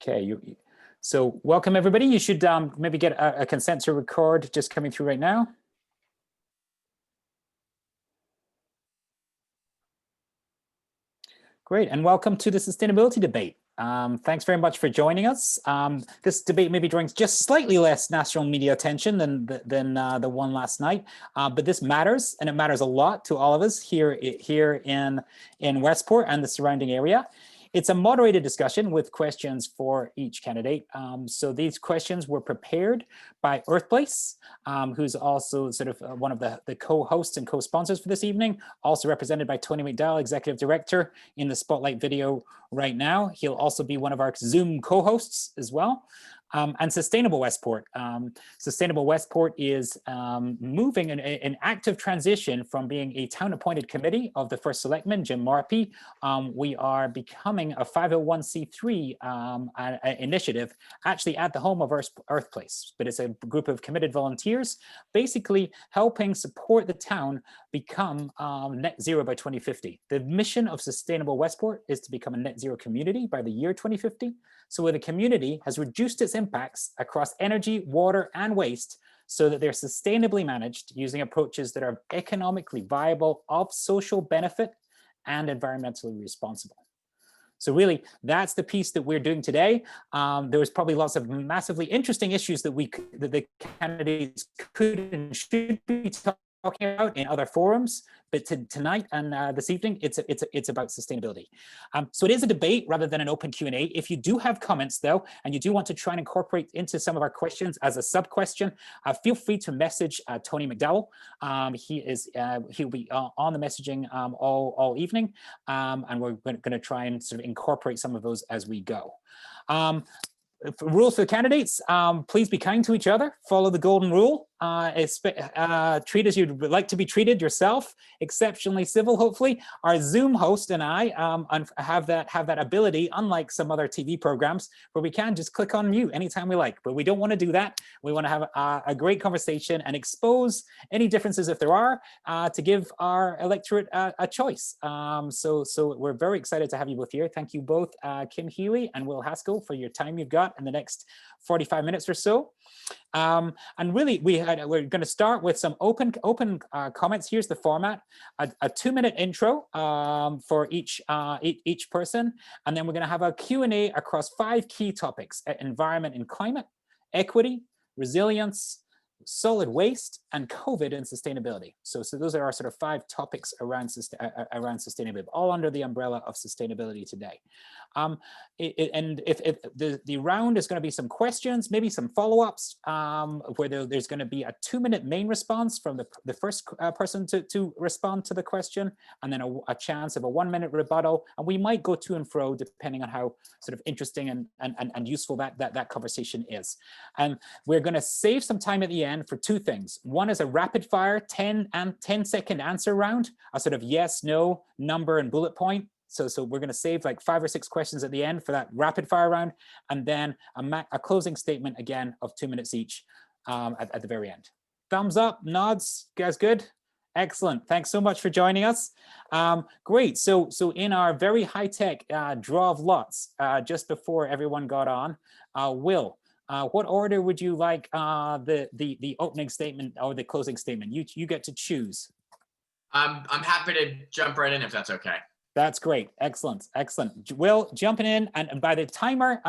Okay, so welcome everybody. You should maybe get a consent to record just coming through right now. Great, and welcome to the sustainability debate. Thanks very much for joining us. This debate may be drawing just slightly less national media attention than the one last night, but this matters, and it matters a lot to all of us here in Westport and the surrounding area. It's a moderated discussion with questions for each candidate. So these questions were prepared by Earthplace, who's also sort of one of the co-hosts and co-sponsors for this evening, also represented by Tony McDowell, Executive Director, in the Spotlight video right now. He'll also be one of our Zoom co-hosts as well. And Sustainable Westport. Sustainable Westport is moving an active transition from being a town-appointed committee of the first selectman, Jim Marpy. We are becoming a 501c3 initiative, actually at the home of Earthplace, but it's a group of committed volunteers, basically helping support the town become net zero by 2050. The mission of Sustainable Westport is to become a net zero community by the year 2050. So where the community has reduced its impacts across energy, water, and waste so that they're sustainably managed using approaches that are economically viable, of social benefit, and environmentally responsible. So really, that's the piece that we're doing today. There was probably lots of massively interesting issues that the candidates could and should be talking about in other forums, but tonight and this evening, it's about sustainability. So it is a debate rather than an open Q&A. If you do have comments though, and you do want to try and incorporate into some of our questions as a sub question, feel free to message Tony McDowell. He'll be on the messaging all evening, and we're going to try and sort of incorporate some of those as we go. Rules for the candidates, please be kind to each other, follow the golden rule, treat as you'd like to be treated yourself, exceptionally civil, hopefully. Our Zoom host and I have that ability, unlike some other TV programs, where we can just click on mute anytime we like, but we don't want to do that. We want to have a great conversation and expose any differences if there are, to give our electorate a choice. So we're very excited to have you both here. Thank you both, Kim Healy and Will Haskell, for your time you've got in the next 45 minutes or so. And really, we're going to start with some open comments. Here's the format: a 2-minute intro for each person, and then we're going to have a Q&A across 5 key topics: environment and climate, equity, resilience, solid waste, and COVID and sustainability. So those are our sort of 5 topics around sustainability, all under the umbrella of sustainability today. And if the round is going to be some questions, maybe some follow-ups, where there's going to be a 2-minute main response from the first person to respond to the question, and then a chance of a 1-minute rebuttal. And we might go to and fro depending on how sort of interesting and useful that conversation is. And we're going to save some time at the end for 2 things. One is a rapid fire 10-second answer round, a sort of yes, no, number, and bullet point. So we're going to save like 5 or 6 questions at the end for that rapid fire round, and then a closing statement again of 2 minutes each at the very end. Thumbs up, nods, guys good? Excellent. Thanks so much for joining us. Great. So in our very high-tech draw of lots, just before everyone got on, Will, what order would you like the opening statement or the closing statement? You get to choose. I'm happy to jump right in if that's okay. That's great. Excellent. Excellent. Will, jumping in, and by the timer,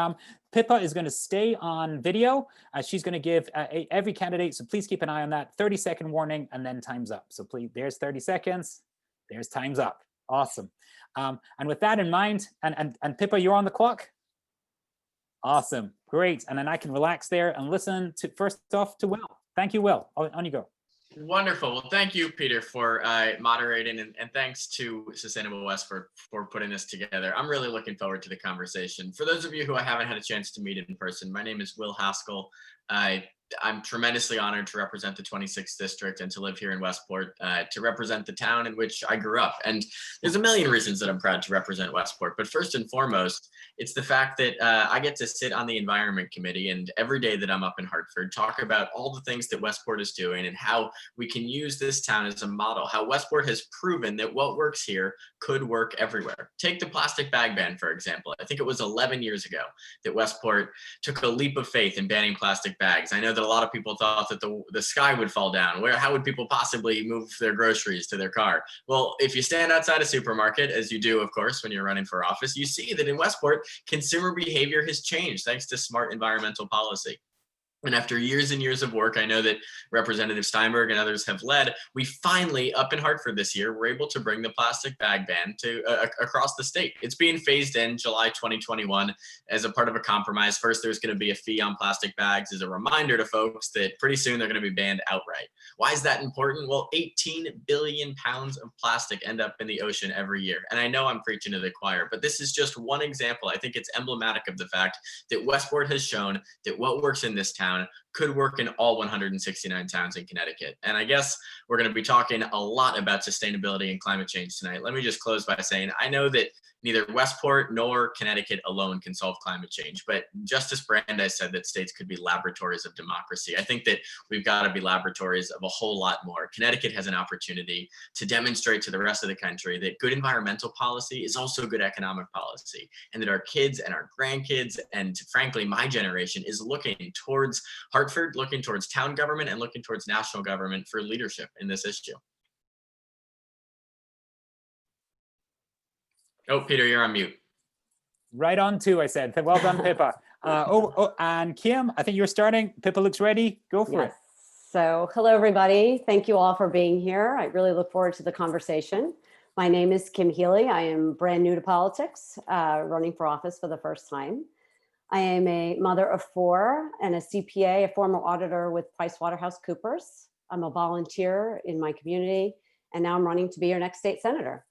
Pippa is going to stay on video. She's going to give every candidate, so please keep an eye on that, 30-second warning, and then time's up. So please, there's 30 seconds, there's time's up. Awesome. And with that in mind, and Pippa, you're on the clock? Awesome. Great. And then I can relax there and listen to first off to Will. Thank you, Will. On you go. Wonderful. Well, thank you, Peter, for moderating, and thanks to Sustainable Westport for putting this together. I'm really looking forward to the conversation. For those of you who I haven't had a chance to meet in person, my name is Will Haskell. I I'm tremendously honored to represent the 26th district and to live here in Westport, to represent the town in which I grew up. And there's a million reasons that I'm proud to represent Westport. But first and foremost, it's the fact that I get to sit on the environment committee, and every day that I'm up in Hartford, talk about all the things that Westport is doing and how we can use this town as a model, how Westport has proven that what works here could work everywhere. Take the plastic bag ban, for example. I think it was 11 years ago that Westport took a leap of faith in banning plastic bags. I know that a lot of people thought that the sky would fall down. How would people possibly move their groceries to their car? Well, if you stand outside a supermarket, as you do, of course, when you're running for office, you see that in Westport, consumer behavior has changed thanks to smart environmental policy. And after years and years of work, I know that Representative Steinberg and others have led, we finally, up in Hartford this year, were able to bring the plastic bag ban to across the state. It's being phased in July 2021 as a part of a compromise. First, there's going to be a fee on plastic bags as a reminder to folks that pretty soon they're going to be banned outright. Why is that important? Well, 18 billion pounds of plastic end up in the ocean every year. And I know I'm preaching to the choir, but this is just one example. I think it's emblematic of the fact that Westport has shown that what works in this town could work in all 169 towns in Connecticut. And I guess we're going to be talking a lot about sustainability and climate change tonight. Let me just close by saying, I know that neither Westport nor Connecticut alone can solve climate change, but Justice Brandeis said that states could be laboratories of democracy. I think that we've got to be laboratories of a whole lot more. Connecticut has an opportunity to demonstrate to the rest of the country that good environmental policy is also good economic policy, and that our kids and our grandkids, and frankly, my generation, is looking towards Hartford, looking towards town government, and looking towards national government for leadership in this issue. Oh, Peter, you're on mute. Right on too, I said. Well done, Pippa. And Kim, I think you're starting. Pippa looks ready. Go for it. So hello, everybody. Thank you all for being here. I really look forward to the conversation. My name is Kim Healy. I am brand new to politics, running for office for the first time. I am a mother of 4 and a CPA, a former auditor with PricewaterhouseCoopers. I'm a volunteer in my community, and now I'm running to be your next state senator.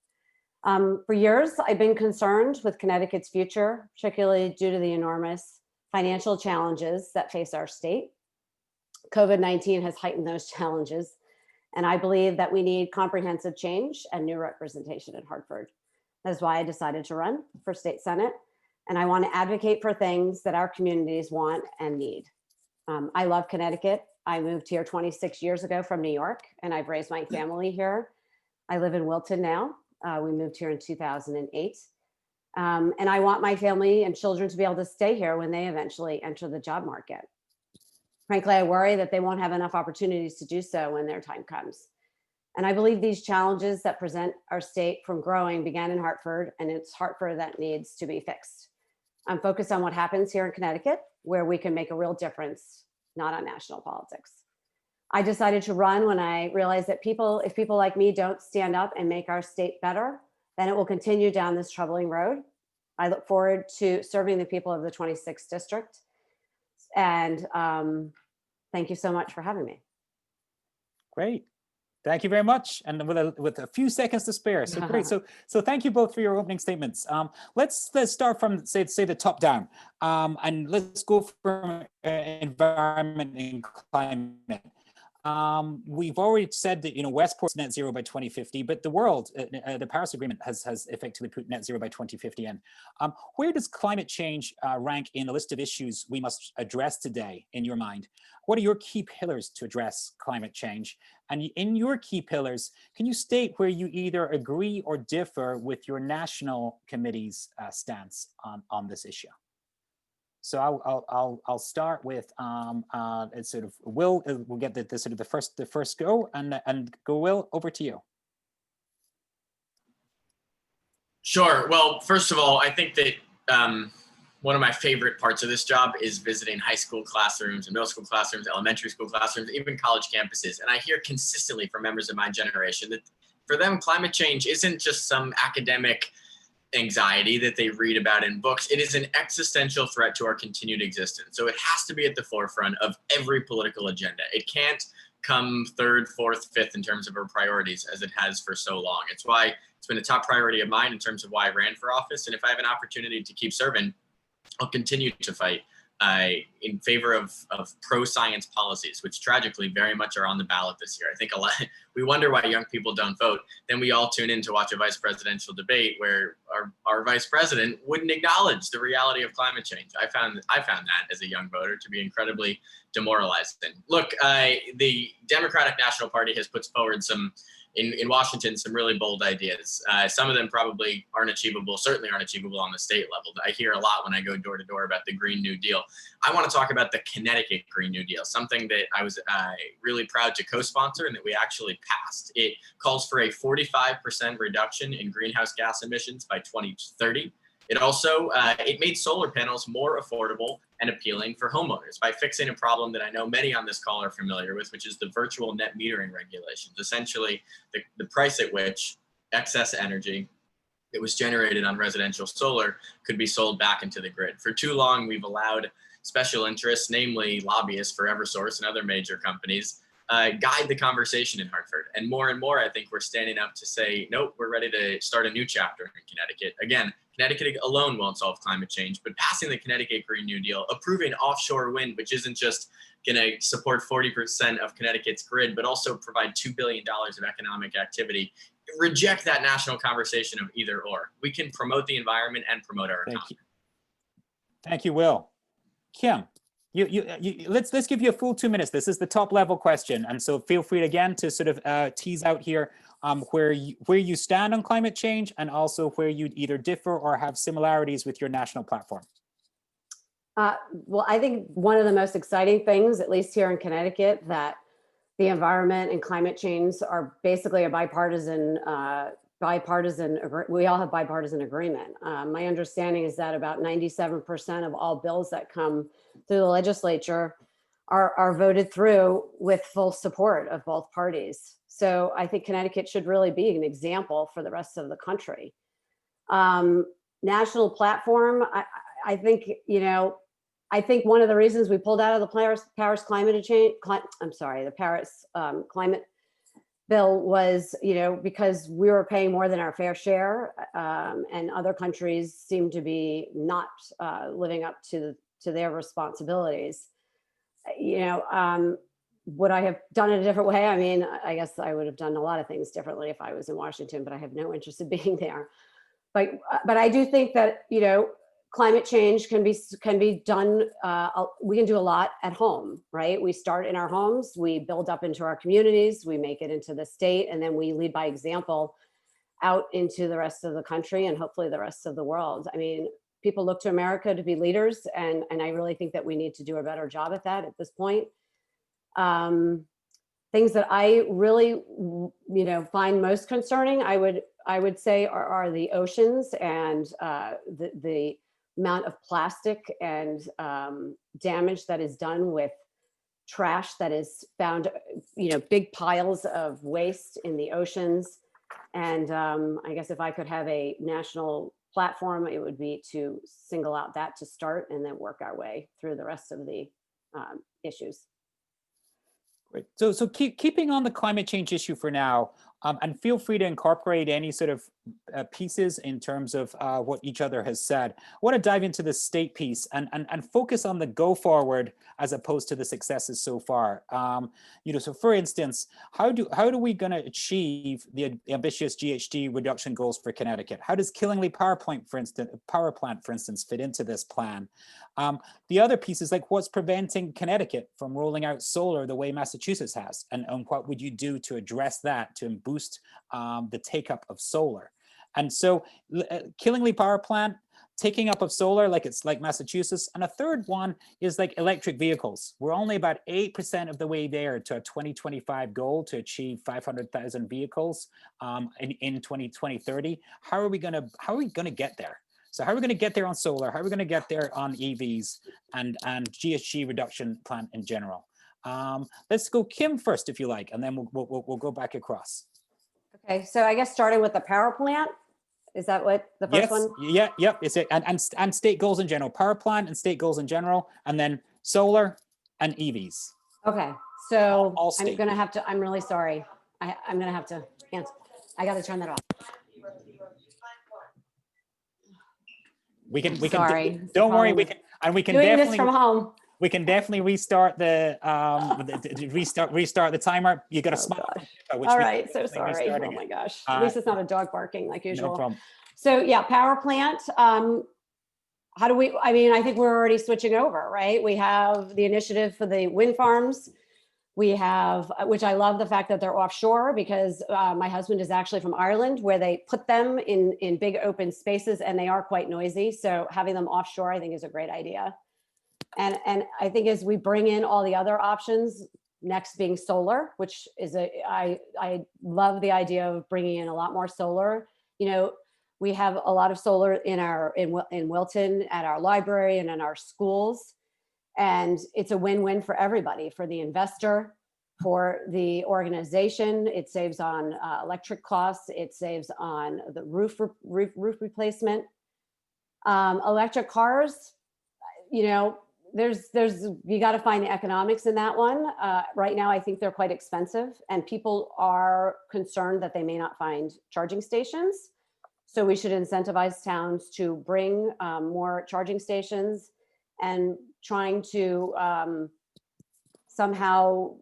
For years, I've been concerned with Connecticut's future, particularly due to the enormous financial challenges that face our state. COVID-19 has heightened those challenges, and I believe that we need comprehensive change and new representation in Hartford. That's why I decided to run for state senate, and I want to advocate for things that our communities want and need. I love Connecticut. I moved here 26 years ago from New York, and I've raised my family here. I live in Wilton now. We moved here in 2008. And I want my family and children to be able to stay here when they eventually enter the job market. Frankly, I worry that they won't have enough opportunities to do so when their time comes. And I believe these challenges that present our state from growing began in Hartford, and it's Hartford that needs to be fixed. I'm focused on what happens here in Connecticut, where we can make a real difference, not on national politics. I decided to run when I realized that if people like me don't stand up and make our state better, then it will continue down this troubling road. I look forward to serving the people of the 26th district. And thank you so much for having me. Great. Thank you very much. And with a few seconds to spare. So great. So thank you both for your opening statements. Let's start from say the top down. And let's go from environment and climate. We've already said that Westport's net zero by 2050, but the world, the Paris Agreement has effectively put net zero by 2050 in. Where does climate change rank in the list of issues we must address today, in your mind? What are your key pillars to address climate change? And in your key pillars, can you state where you either agree or differ with your national committee's stance on this issue? So I'll start with it's sort of Will. We'll get the first go, and go Will, over to you. Sure. Well, first of all, I think that one of my favorite parts of this job is visiting high school classrooms and middle school classrooms, elementary school classrooms, even college campuses. And I hear consistently from members of my generation that for them, climate change isn't just some academic anxiety that they read about in books. It is an existential threat to our continued existence. So it has to be at the forefront of every political agenda. It can't come third, fourth, fifth in terms of our priorities as it has for so long. It's why it's been a top priority of mine in terms of why I ran for office. And if I have an opportunity to keep serving, I'll continue to fight in favor of pro-science policies, which tragically very much are on the ballot this year. I think a lot, we wonder why young people don't vote. Then we all tune in to watch a vice presidential debate where our vice president wouldn't acknowledge the reality of climate change. I found that as a young voter to be incredibly demoralizing. Look, the Democratic National Party has put forward in Washington, some really bold ideas. Some of them probably aren't achievable, certainly aren't achievable on the state level. I hear a lot when I go door to door about the Green New Deal. I want to talk about the Connecticut Green New Deal, something that I was really proud to co-sponsor and that we actually passed. It calls for a 45% reduction in greenhouse gas emissions by 2030. It also, it made solar panels more affordable and appealing for homeowners by fixing a problem that I know many on this call are familiar with, which is the virtual net metering regulations. Essentially, the price at which excess energy that was generated on residential solar could be sold back into the grid. For too long, we've allowed special interests, namely lobbyists for Eversource and other major companies, guide the conversation in Hartford. And more, I think we're standing up to say, nope, we're ready to start a new chapter in Connecticut. Again, Connecticut alone won't solve climate change, but passing the Connecticut Green New Deal, approving offshore wind, which isn't just going to support 40% of Connecticut's grid, but also provide $2 billion of economic activity. Reject that national conversation of either or. We can promote the environment and promote our economy. Thank you, Will. Kim, let's give you a full 2 minutes. This is the top level question, and so feel free again to sort of tease out here where you stand on climate change, and also where you either differ or have similarities with your national platform. Well, I think one of the most exciting things, at least here in Connecticut, that the environment and climate change are basically a bipartisan. We all have bipartisan agreement. My understanding is that about 97% of all bills that come through the legislature are voted through with full support of both parties. So I think Connecticut should really be an example for the rest of the country. National platform, I think, I think one of the reasons we pulled out of the Paris climate climate bill was, because we were paying more than our fair share, and other countries seem to be not living up to their responsibilities. Would I have done it a different way? I mean, I guess I would have done a lot of things differently if I was in Washington, but I have no interest in being there. But I do think that, climate change can be done. We can do a lot at home, right? We start in our homes, we build up into our communities, we make it into the state, and then we lead by example out into the rest of the country and hopefully the rest of the world. I mean, people look to America to be leaders, and I really think that we need to do a better job at that at this point. Things that I really, find most concerning, I would say are the oceans and the amount of plastic and damage that is done with trash that is found, big piles of waste in the oceans. And I guess if I could have a national platform, it would be to single out that to start and then work our way through the rest of the issues. Great. So keeping on the climate change issue for now, and feel free to incorporate any sort of pieces in terms of what each other has said. I want to dive into the state piece and focus on the go forward as opposed to the successes so far. So for instance, how do we going to achieve the ambitious GHG reduction goals for Connecticut? How does Killingly power plant, for instance, fit into this plan? The other piece is like, what's preventing Connecticut from rolling out solar the way Massachusetts has, and what would you do to address that, to boost the take up of solar? And so Killingly power plant, taking up of solar like Massachusetts. And a third one is like electric vehicles. We're only about 8% of the way there to a 2025 goal to achieve 500,000 vehicles in 2030. How are we gonna get there? So how are we going to get there on solar? How are we going to get there on EVs and GHG reduction plan in general? Let's go Kim first, if you like, and then we'll go back across. Okay, so I guess starting with the power plant, is that what the first one? Yeah, yep. It's it, and state goals in general, power plant and state goals in general, and then solar and EVs. Okay, so all I'm gonna have to. I'm really sorry. I'm gonna have to answer. I got to turn that off. We can. Don't worry. And we can Doing this definitely from home. we can definitely restart the restart the timer. You got a Oh, smile. gosh. Which All means right, we're so definitely sorry. restarting Oh my it. gosh. At least it's not a dog barking like No usual. problem. So yeah, power plant. How do we, I mean, I think we're already switching over, right? We have the initiative for the wind farms. We have, which I love the fact that they're offshore, because my husband is actually from Ireland, where they put them in big open spaces and they are quite noisy. So having them offshore, I think, is a great idea. And I think as we bring in all the other options, next being solar, which is I love the idea of bringing in a lot more solar. You know, we have a lot of solar in Wilton, at our library and in our schools. And it's a win-win for everybody, for the investor, for the organization. It saves on electric costs. It saves on the roof replacement. Electric cars, you know, you got to find the economics in that one. Right now, I think they're quite expensive, and people are concerned that they may not find charging stations. So we should incentivize towns to bring more charging stations, and trying to somehow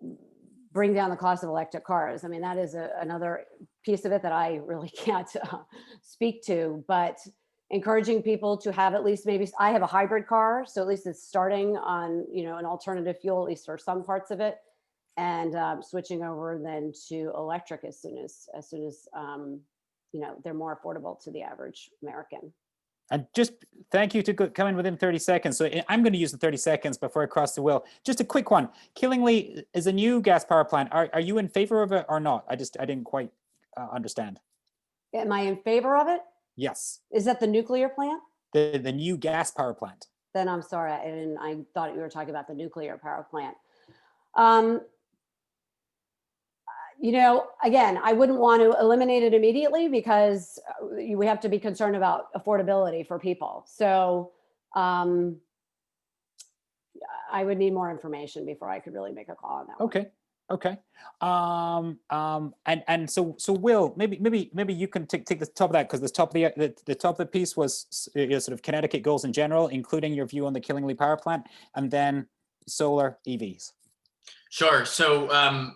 bring down the cost of electric cars. I mean, that is another piece of it that I really can't speak to, but encouraging people to have at least, maybe I have a hybrid car, so at least it's starting on, you know, an alternative fuel, at least for some parts of it, and switching over then to electric as soon as you know, they're more affordable to the average American. And just thank you to come in within 30 seconds. So I'm going to use the 30 seconds before I cross the Will. Just a quick one. Killingly is a new gas power plant. Are you in favor of it or not? I didn't quite understand. Am I in favor of it? Yes. Is that the nuclear plant? The new gas power plant. Then I'm sorry, I thought you were talking about the nuclear power plant. You know, again, I wouldn't want to eliminate it immediately, because we have to be concerned about affordability for people. So I would need more information before I could really make a call on that. Okay. Okay. And so Will, maybe you can take the top of that, because the top of the piece was sort of Connecticut goals in general, including your view on the Killingly power plant, and then solar EVs. Sure. So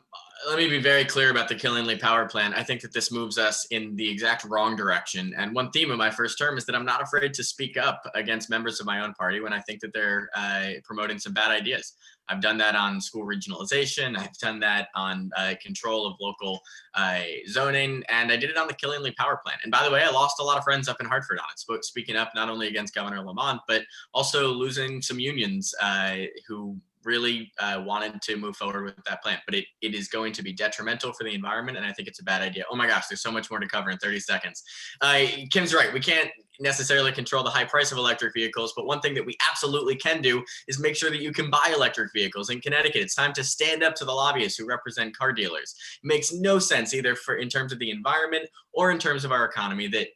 let me be very clear about the Killingly power plant. I think that this moves us in the exact wrong direction. And one theme of my first term is that I'm not afraid to speak up against members of my own party when I think that they're promoting some bad ideas. I've done that on school regionalization. I've done that on control of local zoning, and I did it on the Killingly power plant. And by the way, I lost a lot of friends up in Hartford on it, speaking up not only against Governor Lamont, but also losing some unions who really wanted to move forward with that plant, but it is going to be detrimental for the environment, and I think it's a bad idea. Oh my gosh, there's so much more to cover in 30 seconds. Kim's right, we can't necessarily control the high price of electric vehicles, but one thing that we absolutely can do is make sure that you can buy electric vehicles. In Connecticut, it's time to stand up to the lobbyists who represent car dealers. It makes no sense either in terms of the environment or in terms of our economy that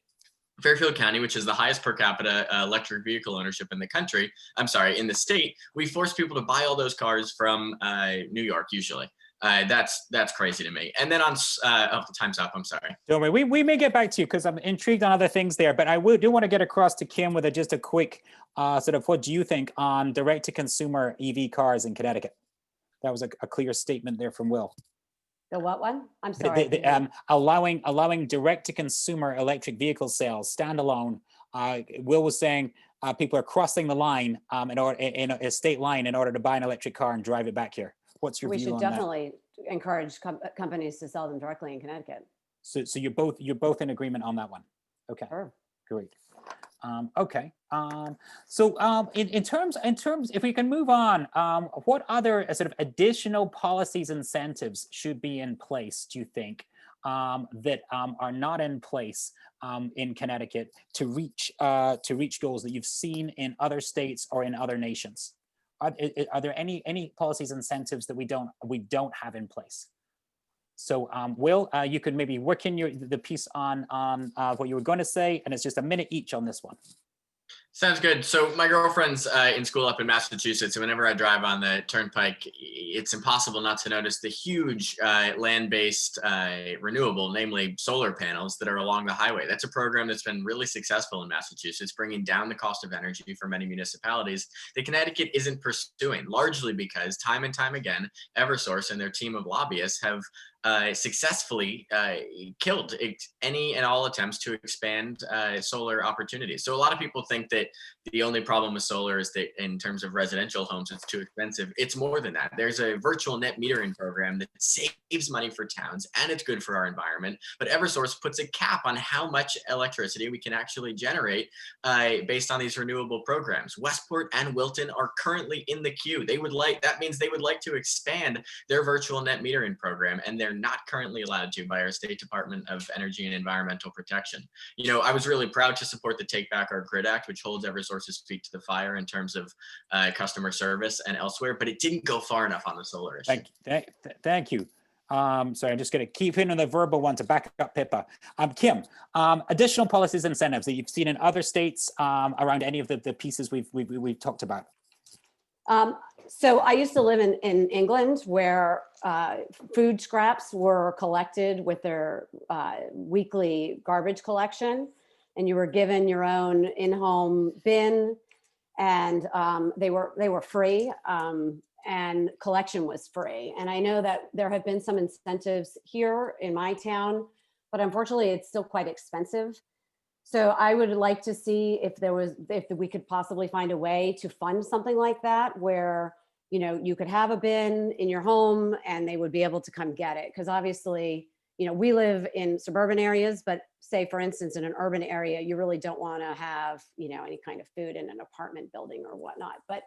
Fairfield County, which is the highest per capita electric vehicle ownership in the country, in the state, we force people to buy all those cars from New York usually. That's crazy to me. And then on, the time's up, I'm sorry. Don't worry, we may get back to you, because I'm intrigued on other things there, but I do want to get across to Kim with just a quick sort of, what do you think on direct-to-consumer EV cars in Connecticut? That was a clear statement there from Will. The what one? I'm sorry. Allowing direct-to-consumer electric vehicle sales standalone. Will was saying people are crossing the line in a state line in order to buy an electric car and drive it back here. What's your view on that? We should definitely encourage companies to sell them directly in Connecticut. So you're both in agreement on that one. Okay. Sure. Great. Okay. So in terms, if we can move on, what other sort of additional policies, incentives should be in place, do you think, that are not in place in Connecticut to reach goals that you've seen in other states or in other nations? Are there any policies, incentives that we don't have in place? So Will, you could maybe work in the piece on what you were going to say, and it's just a minute each on this one. Sounds good. So my girlfriend's in school up in Massachusetts, and whenever I drive on the turnpike, it's impossible not to notice the huge land-based renewable, namely solar panels that are along the highway. That's a program that's been really successful in Massachusetts, bringing down the cost of energy for many municipalities that Connecticut isn't pursuing, largely because time and time again, Eversource and their team of lobbyists have successfully killed any and all attempts to expand solar opportunities. So a lot of people think that the only problem with solar is that in terms of residential homes, it's too expensive. It's more than that. There's a virtual net metering program that saves money for towns and it's good for our environment. But Eversource puts a cap on how much electricity we can actually generate based on these renewable programs. Westport and Wilton are currently in the queue. That means they would like to expand their virtual net metering program, and they're not currently allowed to by our State Department of Energy and Environmental Protection. You know, I was really proud to support the Take Back Our Grid Act, which holds Eversource's feet to the fire in terms of customer service and elsewhere, but it didn't go far enough on the solar issue. Thank you. Sorry, I'm just going to keep hitting on the verbal one to back up Pippa. Kim, additional policies and incentives that you've seen in other states around any of the pieces we've talked about. So I used to live in England, where food scraps were collected with their weekly garbage collection, and you were given your own in-home bin, and they were free, and collection was free. And I know that there have been some incentives here in my town, but unfortunately it's still quite expensive. So I would like to see if we could possibly find a way to fund something like that, where, you know, you could have a bin in your home and they would be able to come get it. Because obviously, you know, we live in suburban areas, but say, for instance, in an urban area, you really don't want to have, you know, any kind of food in an apartment building or whatnot. But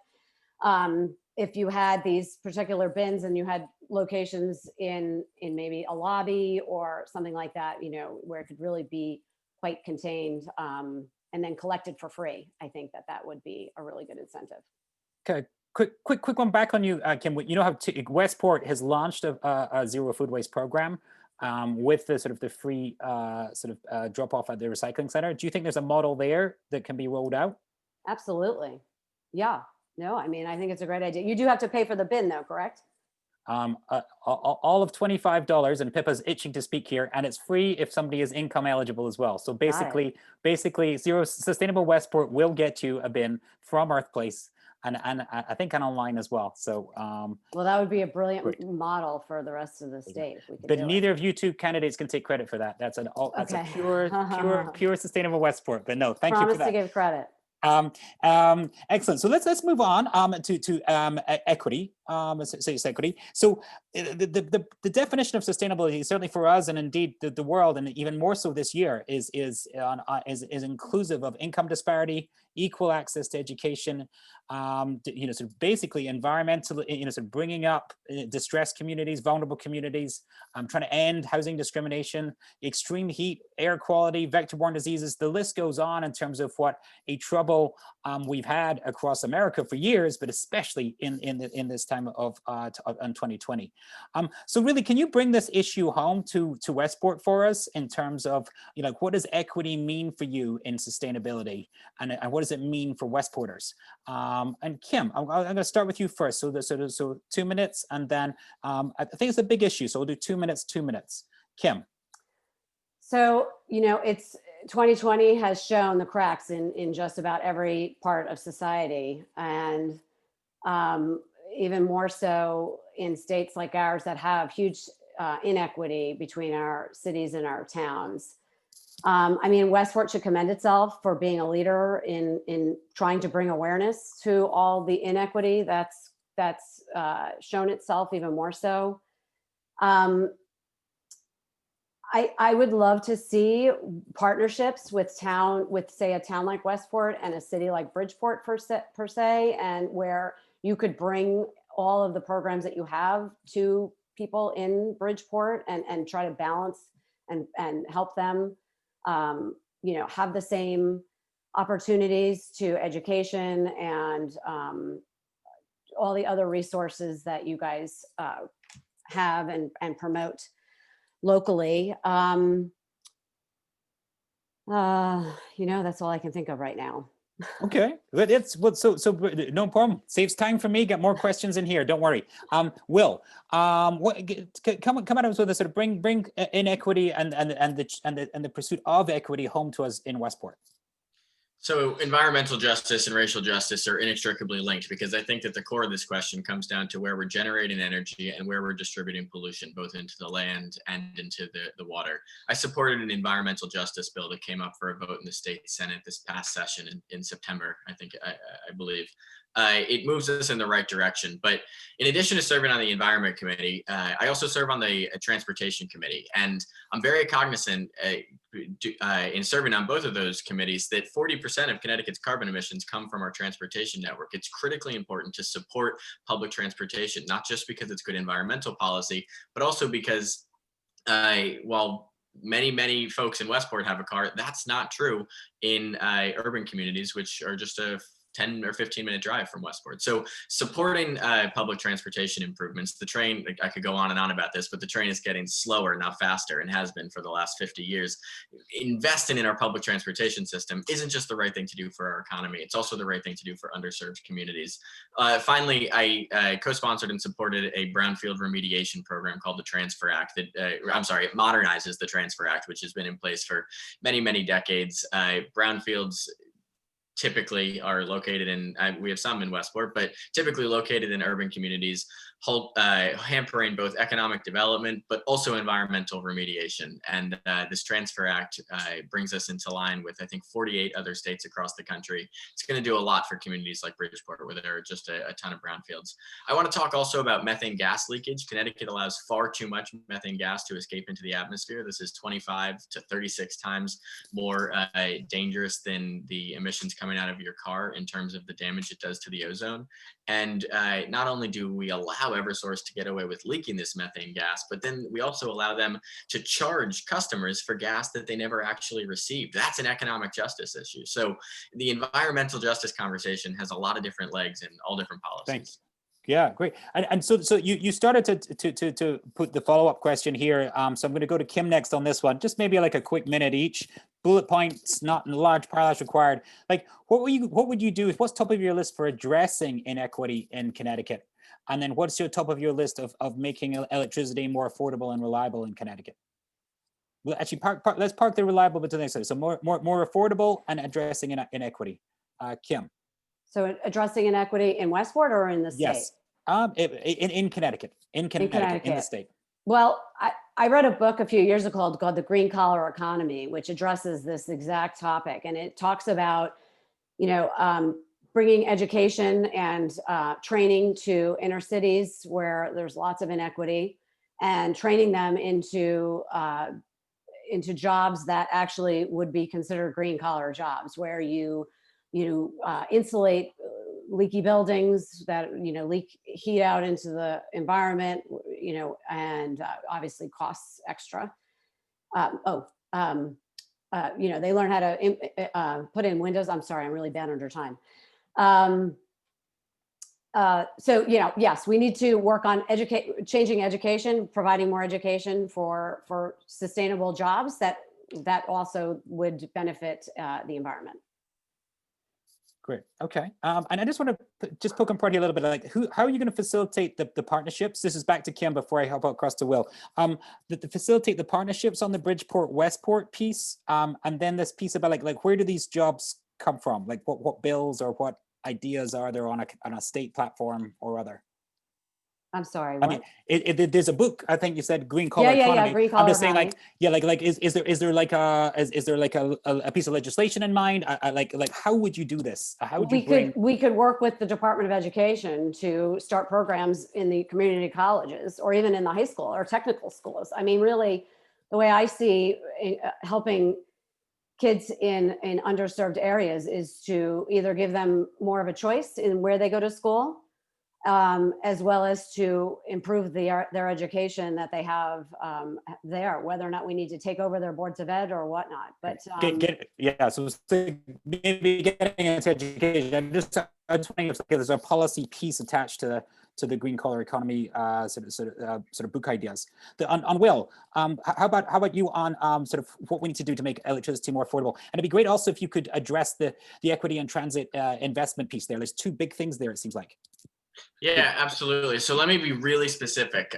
if you had these particular bins and you had locations in maybe a lobby or something like that, you know, where it could really be quite contained, and then collected for free, I think that would be a really good incentive. Okay, quick one back on you, Kim. You know how Westport has launched a zero food waste program with the sort of the free drop off at the recycling center. Do you think there's a model there that can be rolled out? Absolutely, yeah. No, I mean, I think it's a great idea. You do have to pay for the bin, though, correct? All of $25, and Pippa's itching to speak here, and it's free if somebody is income eligible as well. So basically Zero Sustainable Westport will get you a bin from Earthplace, and I think an online as well. So well, that would be a brilliant model for the rest of the state if we could. But neither of you two candidates can take credit for that. That's a pure Sustainable Westport. But no, thank you for that. Promise to give credit. Excellent. So let's move on to equity. Equity. So the definition of sustainability, certainly for us and indeed the world, and even more so this year, is inclusive of income disparity, equal access to education, sort of basically environmental, sort of bringing up distressed communities, vulnerable communities, trying to end housing discrimination, extreme heat, air quality, vector-borne diseases. The list goes on in terms of what a trouble we've had across America for years, but especially in this time of 2020. So really, can you bring this issue home to Westport for us in terms of, what does equity mean for you in sustainability, and what does it mean for Westporters? And Kim, I'm going to start with you first. So 2 minutes, and then I think it's a big issue, so we'll do 2 minutes, 2 minutes. Kim. So, it's 2020 has shown the cracks in just about every part of society, and even more so in states like ours that have huge inequity between our cities and our towns. I mean, Westport should commend itself for being a leader in trying to bring awareness to all the inequity that's shown itself even more so. I would love to see partnerships with say a town like Westport and a city like Bridgeport per se, and where you could bring all of the programs that you have to people in Bridgeport and try to balance and help them, have the same opportunities to education and all the other resources that you guys have and promote locally. That's all I can think of right now. Okay, but it's what so no problem. Saves time for me. Got more questions in here. Don't worry. Will, come at us with a sort of bring inequity and the pursuit of equity home to us in Westport. So environmental justice and racial justice are inextricably linked, because I think that the core of this question comes down to where we're generating energy and where we're distributing pollution, both into the land and into the water. I supported an environmental justice bill that came up for a vote in the state Senate this past session in September, I believe. It moves us in the right direction. But in addition to serving on the Environment Committee, I also serve on the Transportation Committee. And I'm very cognizant in serving on both of those committees that 40% of Connecticut's carbon emissions come from our transportation network. It's critically important to support public transportation, not just because it's good environmental policy, but also because while many folks in Westport have a car, that's not true in urban communities, which are just a 10 or 15-minute drive from Westport. So supporting public transportation improvements, the train, I could go on and on about this, but the train is getting slower, not faster, and has been for the last 50 years. Investing in our public transportation system isn't just the right thing to do for our economy, it's also the right thing to do for underserved communities. Finally, I co-sponsored and supported a Brownfield remediation program called the Transfer Act that, it modernizes the Transfer Act, which has been in place for many decades. Brownfields typically are located in, we have some in Westport, but typically located in urban communities, hampering both economic development, but also environmental remediation. And this Transfer Act brings us into line with, I think, 48 other states across the country. It's going to do a lot for communities like Bridgeport, where there are just a ton of brownfields. I want to talk also about methane gas leakage. Connecticut allows far too much methane gas to escape into the atmosphere. This is 25 to 36 times more dangerous than the emissions coming out of your car in terms of the damage it does to the ozone. And not only do we allow Eversource to get away with leaking this methane gas, but then we also allow them to charge customers for gas that they never actually received. That's an economic justice issue. So the environmental justice conversation has a lot of different legs in all different policies. Thanks. Yeah, great. And so you started to put the follow-up question here. So I'm going to go to Kim next on this one. Just maybe like a quick minute each. Bullet points, not in large paragraphs required. Like, what would you do? What's top of your list for addressing inequity in Connecticut? And then what's your top of your list of making electricity more affordable and reliable in Connecticut? Well, actually, let's park the reliable to the next side. So more affordable and addressing inequity. Kim. So addressing inequity in Westport or in the state? Yes, in Connecticut, in the state. Well, I read a book a few years ago called The Green Collar Economy, which addresses this exact topic. And it talks about, bringing education and training to inner cities where there's lots of inequity, and training them into jobs that actually would be considered green collar jobs, where you insulate leaky buildings that leak heat out into the environment, and obviously costs extra. They learn how to put in windows. I'm sorry, I'm really bad under time. Yes, we need to work on changing education, providing more education for sustainable jobs that also would benefit the environment. Great. Okay. And I just want to just poke and prod you a little bit, like how are you going to facilitate the partnerships? This is back to Kim before I hop across to Will. To facilitate the partnerships on the Bridgeport Westport piece, and then this piece about like where do these jobs come from? Like what bills or what ideas are there on a state platform or other? I'm sorry. What? I mean, there's a book. I think you said Green Collar Economy. Yeah, Green Collar. I'm just saying, is there like a piece of legislation in mind? Like how would you do this? How would we could work with the Department of Education to start programs in the community colleges or even in the high school or technical schools. I mean, really, the way I see helping kids in underserved areas is to either give them more of a choice in where they go to school, as well as to improve their education that they have there, whether or not we need to take over their boards of ed or whatnot. But so maybe getting into education. I'm just wondering if there's a policy piece attached to the green collar economy sort of book ideas. On Will, how about you on sort of what we need to do to make electricity more affordable? And it'd be great also if you could address the equity and transit investment piece there. There's two big things there, it seems like. Yeah, absolutely. So let me be really specific.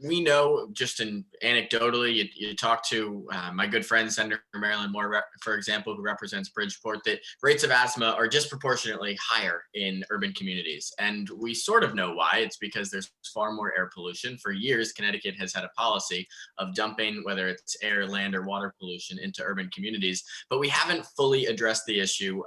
We know just anecdotally, you talk to my good friend, Senator Marilyn Moore, for example, who represents Bridgeport, that rates of asthma are disproportionately higher in urban communities. And we sort of know why. It's because there's far more air pollution. For years, Connecticut has had a policy of dumping, whether it's air, land, or water pollution, into urban communities. But we haven't fully addressed the issue.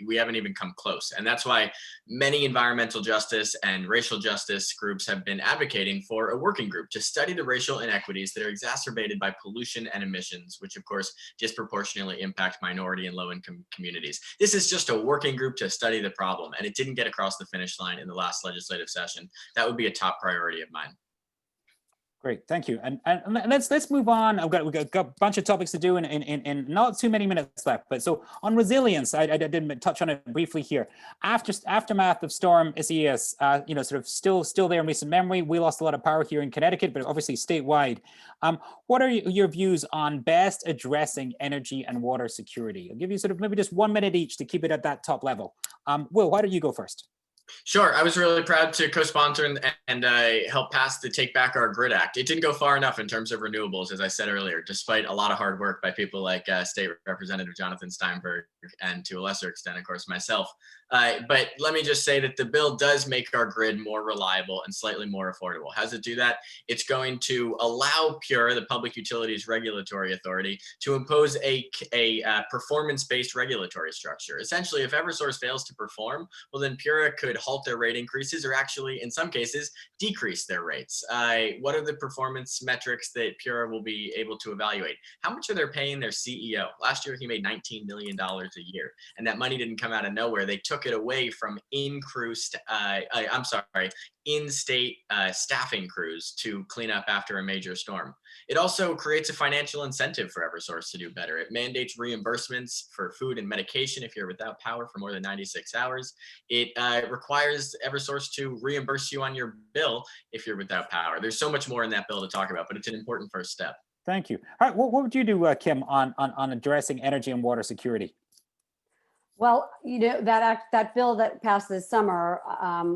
We haven't even come close. And that's why many environmental justice and racial justice groups have been advocating for a working group to study the racial inequities that are exacerbated by pollution and emissions, which of course disproportionately impact minority and low-income communities. This is just a working group to study the problem, and it didn't get across the finish line in the last legislative session. That would be a top priority of mine. Great, thank you. And let's move on. We've got a bunch of topics to do in not too many minutes left. But so on resilience, I did touch on it briefly here. Aftermath of Storm Isaias, sort of still there in recent memory. We lost a lot of power here in Connecticut, but obviously statewide. What are your views on best addressing energy and water security? I'll give you sort of maybe just 1 minute each to keep it at that top level. Will, why don't you go first? Sure. I was really proud to co-sponsor and help pass the Take Back Our Grid Act. It didn't go far enough in terms of renewables, as I said earlier, despite a lot of hard work by people like State Representative Jonathan Steinberg and to a lesser extent, of course, myself. But let me just say that the bill does make our grid more reliable and slightly more affordable. How does it do that? It's going to allow PURA, the Public Utilities Regulatory Authority, to impose a performance-based regulatory structure. Essentially, if Eversource fails to perform, well, then PURA could halt their rate increases or actually, in some cases, decrease their rates. What are the performance metrics that PURA will be able to evaluate? How much are they paying their CEO? Last year, he made $19 million a year, and that money didn't come out of nowhere. They took it away from in-state staffing crews to clean up after a major storm. It also creates a financial incentive for Eversource to do better. It mandates reimbursements for food and medication if you're without power for more than 96 hours. It requires Eversource to reimburse you on your bill if you're without power. There's so much more in that bill to talk about, but it's an important first step. Thank you. All right, what would you do, Kim, on addressing energy and water security? Well, that bill that passed this summer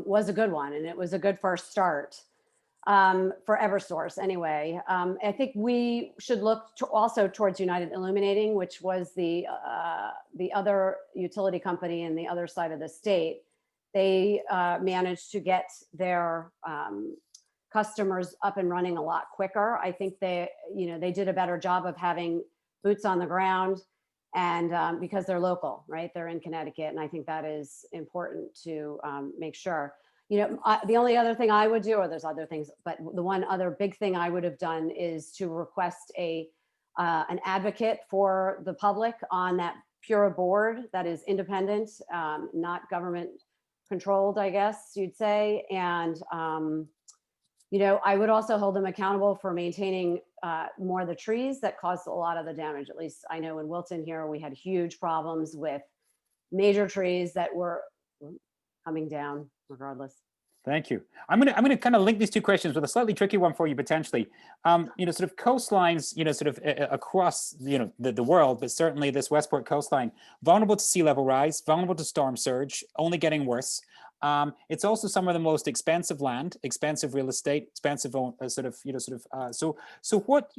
was a good one, and it was a good first start for Eversource anyway. I think we should look also towards United Illuminating, which was the other utility company in the other side of the state. They managed to get their customers up and running a lot quicker. I think they did a better job of having boots on the ground. And because they're local, right? They're in Connecticut. And I think that is important to make sure. The only other thing I would do, or there's other things, but the one other big thing I would have done is to request an advocate for the public on that PURA board that is independent, not government controlled, I guess you'd say. And, I would also hold them accountable for maintaining more of the trees that caused a lot of the damage. At least I know in Wilton here, we had huge problems with major trees that were coming down regardless. Thank you. I'm gonna kind of link these two questions with a slightly tricky one for you potentially. Sort of coastlines, sort of across the world, but certainly this Westport coastline, vulnerable to sea level rise, vulnerable to storm surge, only getting worse. It's also some of the most expensive land, expensive real estate, expensive so what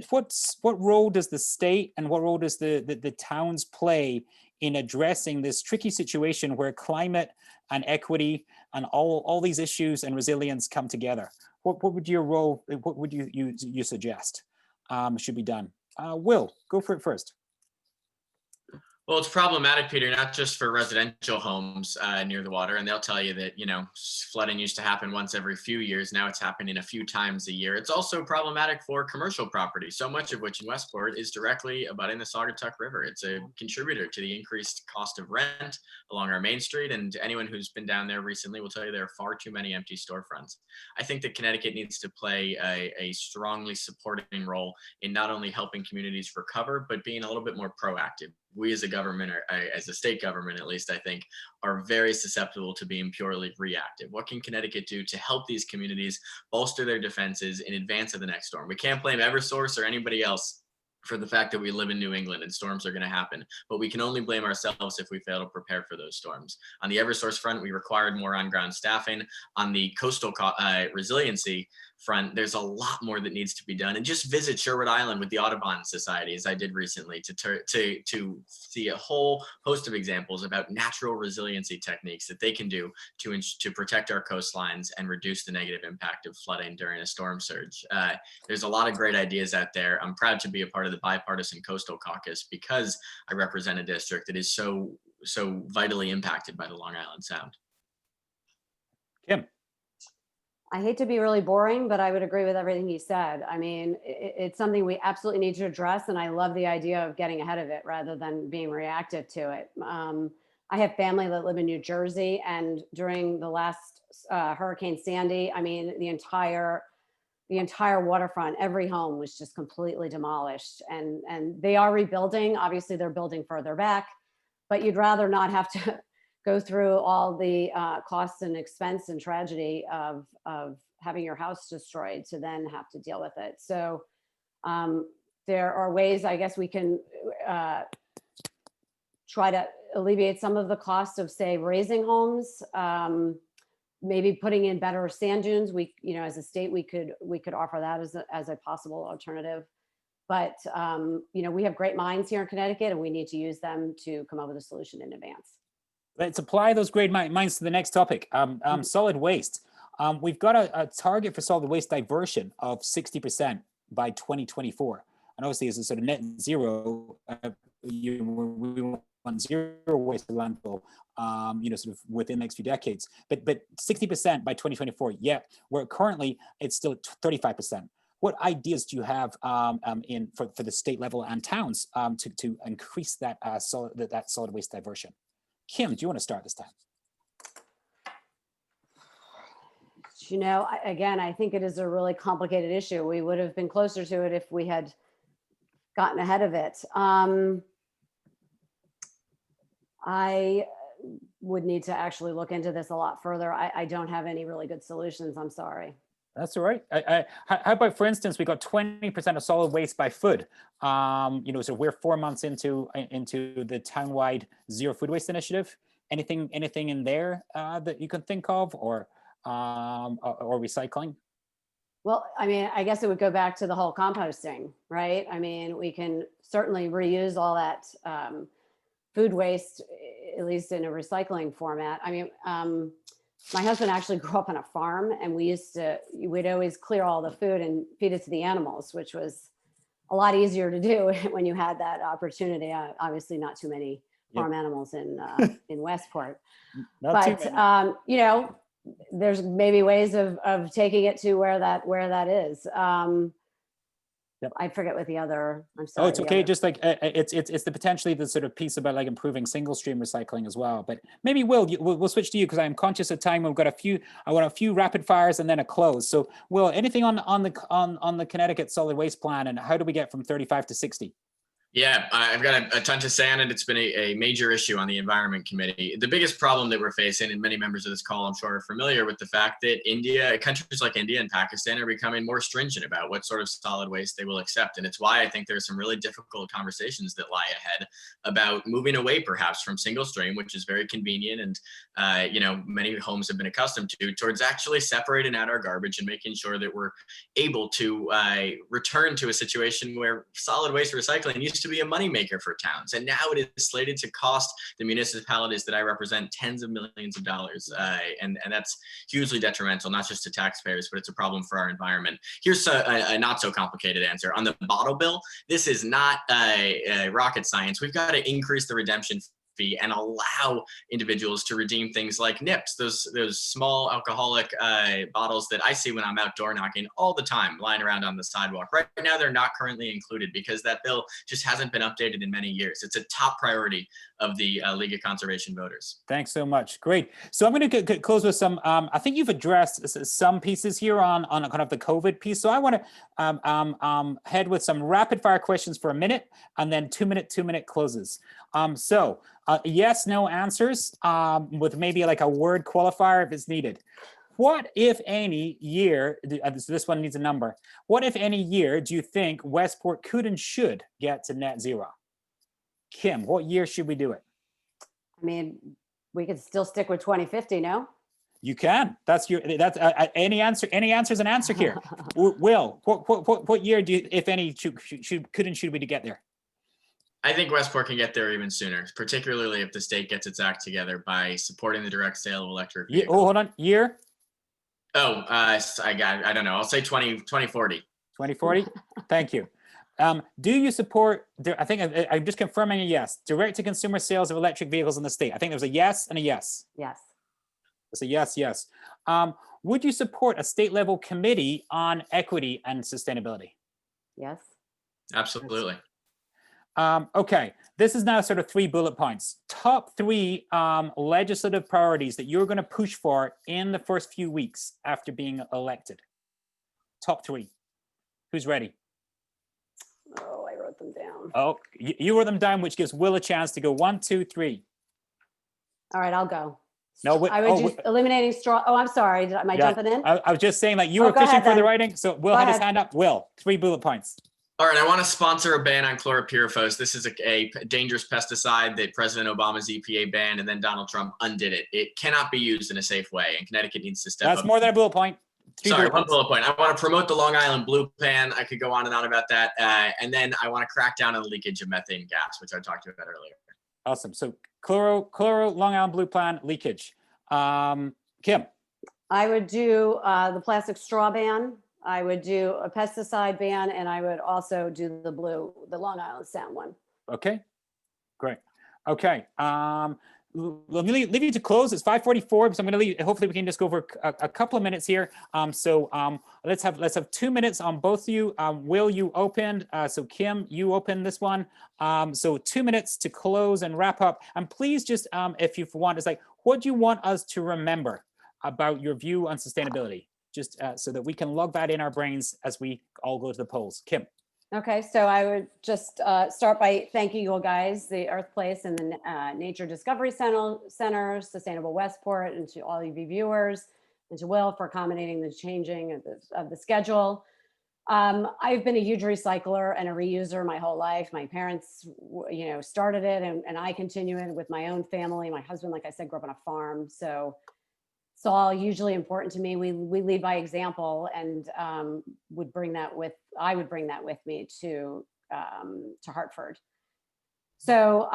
role does the state and what role does the towns play in addressing this tricky situation where climate and equity and all these issues and resilience come together? What would your role? What would you suggest should be done? Will, go for it first. Well, it's problematic, Peter, not just for residential homes near the water. And they'll tell you that, flooding used to happen once every few years. Now it's happening a few times a year. It's also problematic for commercial property, so much of which in Westport is directly abutting the Saugatuck River. It's a contributor to the increased cost of rent along our main street. And anyone who's been down there recently will tell you there are far too many empty storefronts. I think that Connecticut needs to play a strongly supporting role in not only helping communities recover, but being a little bit more proactive. we as a government, or as a state government at least, I think, are very susceptible to being purely reactive. What can Connecticut do to help these communities bolster their defenses in advance of the next storm? We can't blame Eversource or anybody else for the fact that we live in New England and storms are going to happen, but we can only blame ourselves if we fail to prepare for those storms. On the Eversource front, we required more on-ground staffing. On the coastal resiliency front, there's a lot more that needs to be done. And just visit Sherwood Island with the Audubon Society, as I did recently, to see a whole host of examples about natural resiliency techniques that they can do to protect our coastlines and reduce the negative impact of flooding during a storm surge. There's a lot of great ideas out there. I'm proud to be a part of the bipartisan Coastal Caucus because I represent a district that is so vitally impacted by the Long Island Sound. Kim. I hate to be really boring, but I would agree with everything he said. I mean, it's something we absolutely need to address, and I love the idea of getting ahead of it rather than being reactive to it. I have family that live in New Jersey, and during the last Hurricane Sandy, I mean, the entire waterfront, every home was just completely demolished, and they are rebuilding. Obviously, they're building further back, but you'd rather not have to go through all the costs and expense and tragedy of having your house destroyed to then have to deal with it. So there are ways, I guess, we can try to alleviate some of the cost of, say, raising homes, maybe putting in better sand dunes. We, as a state, we could offer that as a possible alternative. But we have great minds here in Connecticut, and we need to use them to come up with a solution in advance. Let's apply those great minds to the next topic, solid waste. We've got a target for solid waste diversion of 60% by 2024. And obviously, as a sort of net zero, we want zero waste to landfill, sort of within the next few decades. But 60% by 2024, yeah, where currently it's still 35%. What ideas do you have for the state level and towns to increase that solid waste diversion? Kim, do you want to start this time? Again, I think it is a really complicated issue. We would have been closer to it if we had gotten ahead of it. I would need to actually look into this a lot further. I don't have any really good solutions. I'm sorry. That's all right. How about, for instance, we got 20% of solid waste by food. So we're 4 months into the townwide zero food waste initiative. Anything in there that you can think of, or recycling? Well, I mean, I guess it would go back to the whole composting, right? I mean, we can certainly reuse all that food waste, at least in a recycling format. I mean, my husband actually grew up on a farm, and we'd always clear all the food and feed it to the animals, which was a lot easier to do when you had that opportunity. Obviously not too many farm animals in Westport, but there's maybe ways of taking it to where that is. Yep. I forget what the other. I'm sorry. Oh, it's okay. Just like it's the potentially the sort of piece about like improving single stream recycling as well. But maybe we'll switch to you because I'm conscious of time. We've got I want a few rapid fires and then a close. So Will, anything on the Connecticut solid waste plan, and how do we get from 35 to 60? Yeah, I've got a ton to say on it. It's been a major issue on the Environment Committee. The biggest problem that we're facing, and many members of this call, I'm sure, are familiar with the fact that countries like India and Pakistan are becoming more stringent about what sort of solid waste they will accept. And it's why I think there's some really difficult conversations that lie ahead about moving away perhaps from single stream, which is very convenient and, many homes have been accustomed to, towards actually separating out our garbage and making sure that we're able to return to a situation where solid waste recycling used to be a moneymaker for towns. And now it is slated to cost the municipalities that I represent tens of millions of dollars. And that's hugely detrimental, not just to taxpayers, but it's a problem for our environment. Here's a not so complicated answer. On the bottle bill, this is not rocket science. We've got to increase the redemption fee and allow individuals to redeem things like nips, those small alcoholic bottles that I see when I'm out door knocking all the time, lying around on the sidewalk. Right now, they're not currently included because that bill just hasn't been updated in many years. It's a top priority of the League of Conservation Voters. Thanks so much. Great. So I'm going to close with some, I think you've addressed some pieces here on kind of the COVID piece. So I want to head with some rapid fire questions for a minute and then 2-minute closes. Yes, no answers with maybe like a word qualifier if it's needed. What, if any, year, this one needs a number, what, if any, year do you think Westport could and should get to net zero? Kim, what year should we do it? I mean, we could still stick with 2050, no? You can. That's any answer. Any answer is an answer here. Will, what year do you, if any, could and should we to get there? I think Westport can get there even sooner, particularly if the state gets its act together by supporting the direct sale of electric vehicles. Oh, hold on. Year? Oh, I don't know. I'll say 2040. 2040? Thank you. Do you support, I think I'm just confirming a yes, direct-to-consumer sales of electric vehicles in the state? I think there's a yes and a yes. Yes. It's a yes, yes. Would you support a state-level committee on equity and sustainability? Yes. Absolutely. Okay, this is now sort of 3 bullet points. Top 3 legislative priorities that you're going to push for in the first few weeks after being elected. Top 3. Who's ready? Oh, I wrote them down. Oh, you wrote them down, which gives Will a chance to go 1, 2, 3. All right, I'll go. No, I would do eliminating straw. Oh, I'm sorry. Am I jumping in? I was just saying, like, you were fishing for the writing, so Will had his hand up. Will, 3 bullet points. All right, I want to sponsor a ban on Chloropyrophos. This is a dangerous pesticide that President Obama's EPA banned, and then Donald Trump undid it. It cannot be used in a safe way, and Connecticut needs to step up. That's more than a bullet point. Sorry, 1 bullet point. I want to promote the Long Island Blue Plan. I could go on and on about that. And then I want to crack down on the leakage of methane gas, which I talked about earlier. Awesome. So chloro, Long Island Blue Plan, leakage. Kim? I would do the plastic straw ban. I would do a pesticide ban, and I would also do the Long Island Sound one. Okay, great. Okay, let me leave you to close. It's 5:44, so I'm going to leave. Hopefully, we can just go over a couple of minutes here. Let's have 2 minutes on both of you. Will, you opened. So Kim, you opened this one. So 2 minutes to close and wrap up. And please just, if you want, it's like, what do you want us to remember about your view on sustainability? Just so that we can log that in our brains as we all go to the polls. Kim. Okay, so I would just start by thanking you all guys, the Earthplace and the Nature Discovery Center, Sustainable Westport, and to all of you viewers, and to Will for accommodating the changing of the schedule. I've been a huge recycler and a reuser my whole life. My parents, started it, and I continue it with my own family. My husband, like I said, grew up on a farm, so it's all hugely important to me. We lead by example, and I would bring that with me to Hartford. So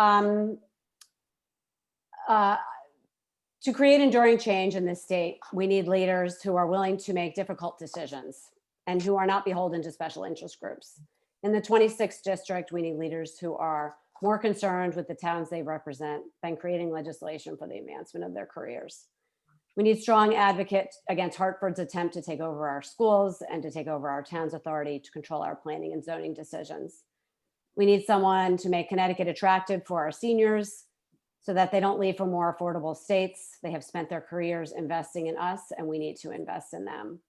to create enduring change in this state, we need leaders who are willing to make difficult decisions and who are not beholden to special interest groups. In the 26th district, we need leaders who are more concerned with the towns they represent than creating legislation for the advancement of their careers. We need strong advocates against Hartford's attempt to take over our schools and to take over our town's authority to control our planning and zoning decisions. We need someone to make Connecticut attractive for our seniors so that they don't leave for more affordable states. They have spent their careers investing in us, and we need to invest in them.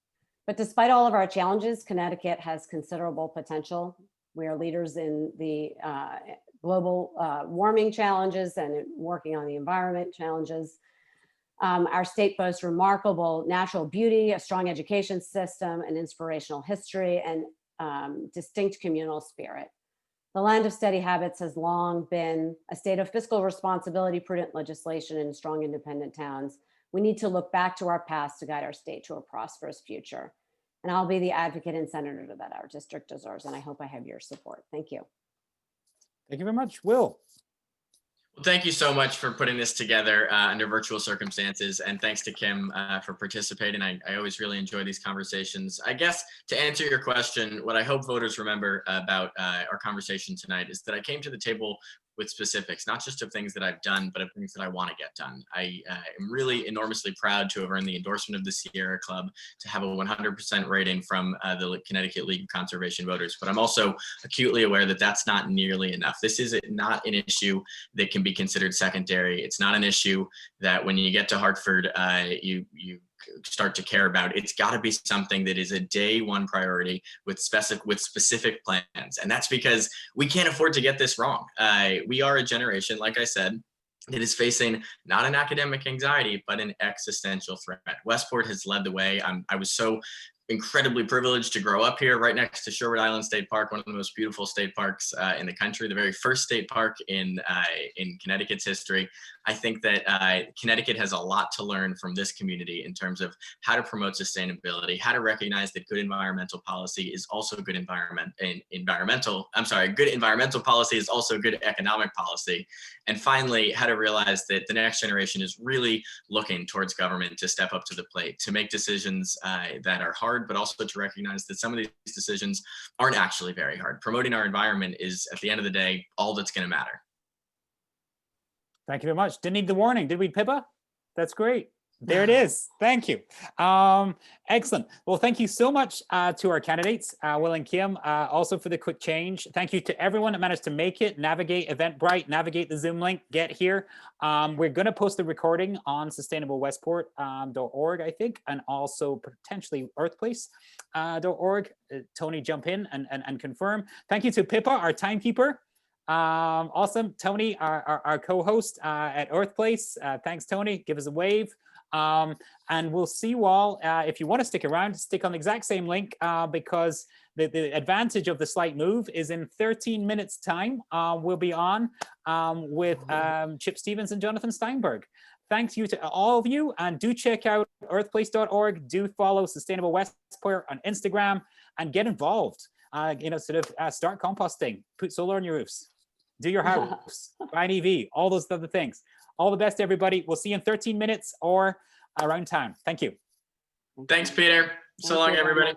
But despite all of our challenges, Connecticut has considerable potential. We are leaders in the global warming challenges and working on the environment challenges. Our state boasts remarkable natural beauty, a strong education system, an inspirational history, and distinct communal spirit. The land of steady habits has long been a state of fiscal responsibility, prudent legislation, and strong independent towns. We need to look back to our past to guide our state to a prosperous future. And I'll be the advocate and senator that our district deserves, and I hope I have your support. Thank you. Thank you very much. Will. Well, thank you so much for putting this together under virtual circumstances. And thanks to Kim for participating. I always really enjoy these conversations. I guess to answer your question, what I hope voters remember about our conversation tonight is that I came to the table with specifics, not just of things that I've done, but of things that I want to get done. I am really enormously proud to have earned the endorsement of the Sierra Club, to have a 100% rating from the Connecticut League of Conservation Voters. But I'm also acutely aware that that's not nearly enough. This is not an issue that can be considered secondary. It's not an issue that when you get to Hartford, you start to care about. It's got to be something that is a day one priority with specific plans. And that's because we can't afford to get this wrong. We are a generation, like I said, that is facing not an academic anxiety, but an existential threat. Westport has led the way. I was so incredibly privileged to grow up here right next to Sherwood Island State Park, one of the most beautiful state parks in the country, the very first state park in Connecticut's history. I think that Connecticut has a lot to learn from this community in terms of how to promote sustainability, how to recognize that good environmental policy is also good good environmental policy is also good economic policy. And finally, how to realize that the next generation is really looking towards government to step up to the plate, to make decisions that are hard, but also to recognize that some of these decisions aren't actually very hard. Promoting our environment is, at the end of the day, all that's going to matter. Thank you very much. Didn't need the warning, did we, Pippa? That's great. There it is. Thank you. Excellent. Well, thank you so much to our candidates, Will and Kim, also for the quick change. Thank you to everyone that managed to make it, navigate Eventbrite, navigate the Zoom link, get here. We're going to post the recording on sustainablewestport.org, I think, and also potentially Earthplace.org. Tony, jump in and confirm. Thank you to Pippa, our timekeeper. Awesome. Tony, our co-host at Earthplace. Thanks, Tony. Give us a wave. And we'll see you all. If you want to stick around, stick on the exact same link because the advantage of the slight move is in 13 minutes time, we'll be on with Chip Stevens and Jonathan Steinberg. Thanks you to all of you, and do check out earthplace.org. Do follow Sustainable Westport on Instagram and get involved. Start composting, put solar on your roofs, do your house, buy an EV, all those other things. All the best, everybody. We'll see you in 13 minutes or around town. Thank you. Thanks, Peter. So long, everybody.